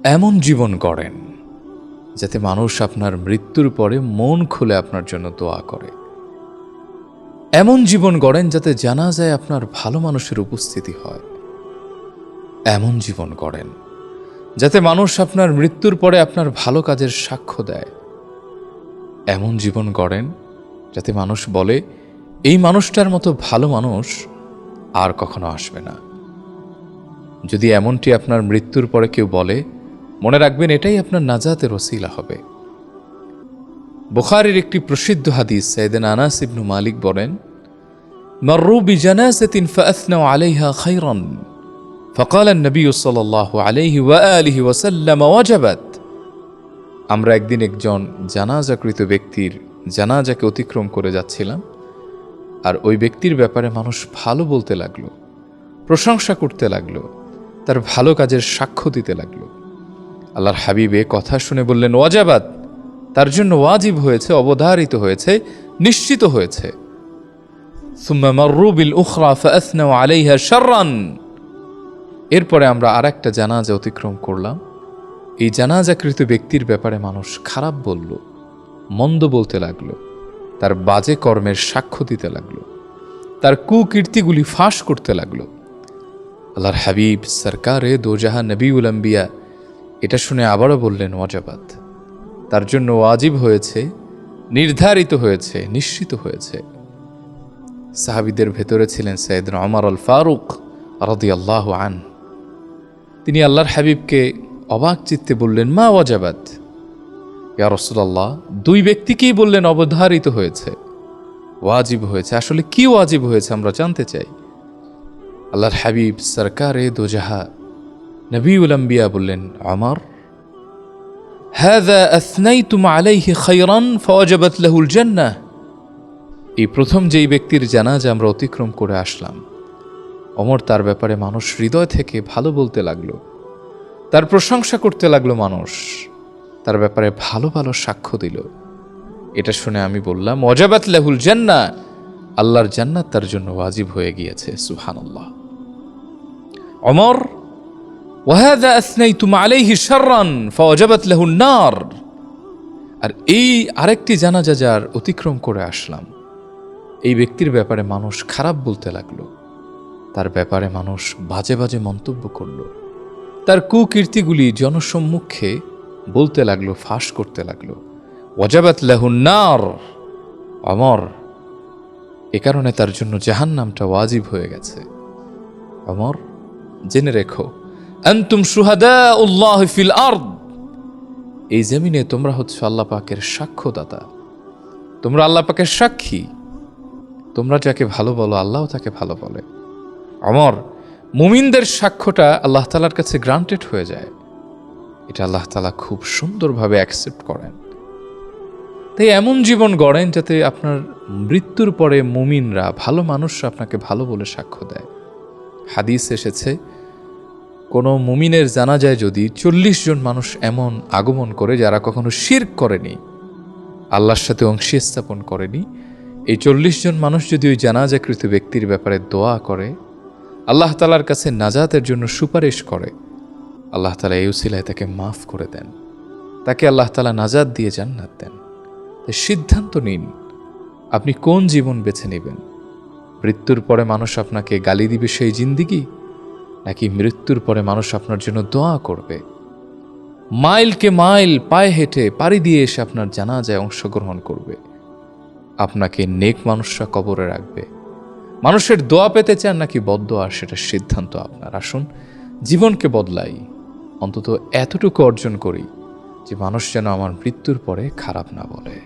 এমন জীবন গড়েন যাতে মানুষ আপনার মৃত্যুর পরে মন খুলে আপনার জন্য দোয়া করে। এমন জীবন গড়েন যাতে জানাজায় আপনার ভালো মানুষের উপস্থিতি হয়। এমন জীবন গড়েন যাতে মানুষ আপনার মৃত্যুর পরে আপনার ভালো কাজের সাক্ষ্য দেয়। এমন জীবন গড়েন যাতে মানুষ বলে, এই মানুষটার মতো ভালো মানুষ আর কখনো আসবে না। যদি এমনটি আপনার মৃত্যুর পরে কেউ বলে, মনে রাখবেন এটাই আপনার নাজাতের ওসিলা হবে। বুখারীর একটি প্রসিদ্ধ হাদিস, সাইয়েদনা আনাস ইবনে মালিক বলেন, মাররু বিজানাজাতিন ফাআথনাউ আলাইহা খায়রান ফাকাল আন-নবী সাল্লাল্লাহু আলাইহি ওয়া আলিহি ওয়াসাল্লাম ওয়াজাবাত। আমরা একদিন একজন জানাজাকৃত ব্যক্তির জানাজাকে অতিক্রম করে যাচ্ছিলাম, আর ওই ব্যক্তির ব্যাপারে মানুষ ভালো বলতে লাগলো, প্রশংসা করতে লাগলো, তার ভালো কাজের সাক্ষ্য দিতে লাগলো। আল্লাহর হাবিব এ কথা শুনে বললেন, ওয়াজাবাত, তার জন্য ওয়াজিব হয়েছে, অবধারিত হয়েছে, নিশ্চিত হয়েছে। সুম্মা মাররু বিল উখরা ফাআথনাউ আলাইহা শাররান। এরপরে আমরা আরেকটা জানাজা অতিক্রম করলাম। এই জানাজাকৃত ব্যক্তির ব্যাপারে মানুষ খারাপ বলল, মন্দ বলতে লাগলো, তার বাজে কর্মের সাক্ষ্য দিতে লাগলো, তার কুকীর্তিগুলি ফাঁস করতে লাগলো। আল্লাহর হাবিব সরকারে দোজাহা নবীউল আম্বিয়া এটা শুনে আবারও বললেন, ওয়াজাবাত, তার জন্য ওয়াজিব হয়েছে, নির্ধারিত হয়েছে, নিশ্চিত হয়েছে। সাহাবীদের ভেতরে ছিলেন সাইয়েদনা ওমর আল ফারুক রাদিয়াল্লাহু আনহু। তিনি আল্লাহর হাবিবকে অবাক চিত্তে বললেন, মা ওয়াজাবাত ইয়া রাসূলুল্লাহ, দুই ব্যক্তিকেই বললেন অবধারিত হয়েছে, ওয়াজিব হয়েছে। আসলে কি ওয়াজিব হয়েছে আমরা জানতে চাই। আল্লাহর হাবিব সরকারে দোজাহা নবীউল আম্বিয়া বললেন, ওমর, হাযা আসনাইতুম আলাইহি খায়রান ফাওয়াজাবাত লাহুল জান্নাহ। এই প্রথম যেই ব্যক্তির জানাজা আমরা অতিক্রম করে আসলাম, ওমর, তার ব্যাপারে মানুষ হৃদয় থেকে ভালো বলতে লাগলো, তার প্রশংসা করতে লাগলো, মানুষ তার ব্যাপারে ভালো ভালো সাক্ষ্য দিল। এটা শুনে আমি বললাম, ওয়াজাবাত লাহুল জান্নাহ, আল্লাহর জান্নাত তার জন্য ওয়াজিব হয়ে গিয়েছে। সুবহানাল্লাহ। ওমর, ওয়াহাযা আসনাইতুম আলাইহি শাররান ফাওয়াজাবাত লাহুন নার। আর এই আরেকটি জানাজা যার অতিক্রম করে আসলাম, এই ব্যক্তির ব্যাপারে মানুষ খারাপ বলতে লাগলো, তার ব্যাপারে মানুষ বাজে বাজে মন্তব্য করলো, তার কুকীর্তিগুলি জনসম্মুখে বলতে লাগলো, ফাঁস করতে লাগলো। ওয়াজাবাত লাহুন নার। ওমর, এ কারণে তার জন্য জাহান্নামটা ওয়াজিব হয়ে গেছে। ওমর, জেনে রেখো, আনতুম শুহাদাউল্লাহ ফিল আরদ, এই জমিনে তোমরা হচ্ছে আল্লাহ পাকের সাক্ষ্যদাতা, তোমরা আল্লাহ পাকের সাক্ষী। তোমরা যাকে ভালো বলো, আল্লাহও তাকে ভালো বলে। ওমর, মুমিনদের সাক্ষ্যটা আল্লাহ তাআলার কাছে গ্রান্টেড হয়ে যায়, এটা আল্লাহ তাআলা খুব সুন্দরভাবে অ্যাকসেপ্ট করেন। তাই এমন জীবন গড়েন যাতে আপনার মৃত্যুর পরে মুমিনরা, ভালো মানুষরা আপনাকে ভালো বলে সাক্ষ্য দেয়। হাদিস এসেছে, কোনো মুমিনের জানাজায় যদি 40 জন মানুষ এমন আগমন করে যারা কখনো শিরক করেনি, আল্লাহর সাথে অংশী স্থাপন করেনি, এই 40 জন মানুষ যদি ওই জানাজাকৃত ব্যক্তির ব্যাপারে দোয়া করে, আল্লাহ তাআলার কাছে নাজাতের জন্য সুপারিশ করে, আল্লাহ তাআলা এই উসিলায় তাকে মাফ করে দেন, তাকে আল্লাহ তাআলা নাজাত দিয়ে জান্নাত দেন। তাই সিদ্ধান্ত নিন, আপনি কোন জীবন বেছে নেবেন। মৃত্যুর পরে মানুষ আপনাকে গালি দিবে সেই জিন্দিগি, নাকি মৃত্যুর পরে মানুষ আপনার জন্য দোয়া করবে, মাইলকে মাইল পায়ে হেঁটে পাড়ি দিয়ে এসে আপনার জানাজায় অংশগ্রহণ করবে, আপনাকে নেক মানুষরা কবরে রাখবে। মানুষের দোয়া পেতে চান নাকি বদদোয়া, সেটা সিদ্ধান্ত আপনার। আসুন জীবনকে বদলাই, অন্তত এতটুকু অর্জন করি যে মানুষ যেন আমার মৃত্যুর পরে খারাপ না বলে।